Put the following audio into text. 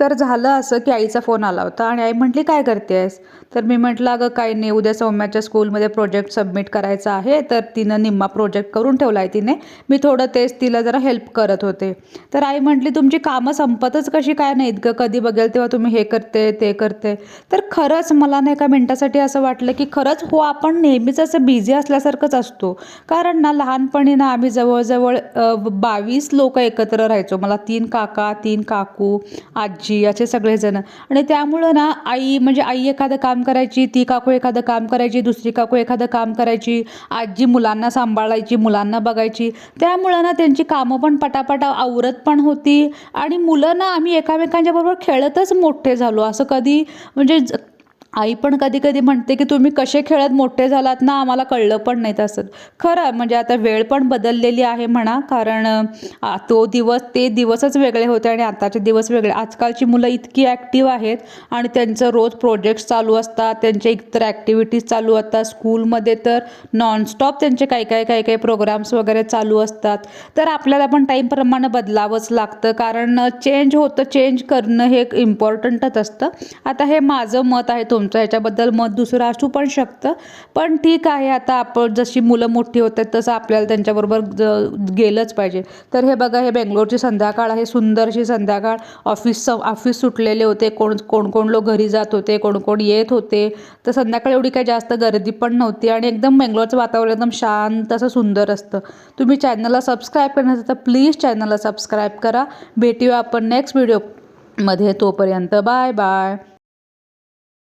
तर झालं असं की आईचा फोन आला होता आणि आई म्हटली काय करतेस. तर मी म्हटलं अगं काही नाही, उद्या सौम्याच्या स्कूलमध्ये प्रोजेक्ट सबमिट करायचा आहे, तर तिनं निम्मा प्रोजेक्ट करून ठेवला आहे तिने, मी थोडं तेच तिला जरा हेल्प करत होते. तर आई म्हटली तुमची कामं संपतच कशी काय नाहीत ग, कधी बघेल तेव्हा तुम्ही हे करते ते करते. तर खरंच मला ना एका मिनटासाठी असं वाटलं की खरंच हो, आपण नेहमीच असं बिझी असल्यासारखंच असतो. कारण ना लहानपणी ना आम्ही जवळजवळ 22 लोक एकत्र राहायचो. मला 3 काका, 3 काकू, आजी असे सगळेजण. आणि त्यामुळं ना आई म्हणजे आई एखादं काम करायची, ती काकू एखादं काम करायची, दुसरी काकू एखादं काम करायची, आजी मुलांना सांभाळायची, मुलांना बघायची. त्यामुळं ना त्यांची कामं पण पटापट आवरत पण होती आणि मुलं ना आम्ही एकामेकांच्या बरोबर खेळतच मोठे झालो. असं कधी म्हणजे आई पण कधी कधी म्हणते की तुम्ही कसे खेळत मोठे झालात ना, आम्हाला कळलं पण नाही तसं. खरं म्हणजे आता वेळ पण बदललेली आहे म्हणा, कारण तो दिवस ते दिवसच वेगळे होते आणि आताचे दिवस वेगळे. आजकालची मुलं इतकी ॲक्टिव्ह आहेत आणि त्यांचं रोज प्रोजेक्ट्स चालू असतात, त्यांचे इतर ॲक्टिव्हिटीज चालू असतात. स्कूलमध्ये तर नॉनस्टॉप त्यांचे काही प्रोग्राम्स वगैरे चालू असतात. तर आपल्याला पण टाईमप्रमाणे बदलावंच लागतं, कारण चेंज होतं, चेंज करणं हे एक इम्पॉर्टंटच असतं. आता हे माझं मत आहे, तुमचं ह्याच्याबद्दल मत दुसरं असू पण शकतं. पण ठीक आहे, आता आपण जशी मुलं मोठी होतात तसं आपल्याला त्यांच्याबरोबर गेलंच पाहिजे. तर हे बघा, हे बेंगलोरची संध्याकाळ आहे, सुंदरशी संध्याकाळ. ऑफिस सुटलेले होते, कोण कोण लोक घरी जात होते, कोण कोण येत होते. तर संध्याकाळ एवढी काही जास्त गर्दी पण नव्हती आणि एकदम बेंगलोरचं वातावरण एकदम शांत असं सुंदर असतं. तुम्ही चॅनलला सबस्क्राईब करण्याचं तर प्लीज चॅनलला सबस्क्राईब करा. भेटूया आपण नेक्स्ट व्हिडिओमध्ये. तोपर्यंत बाय बाय.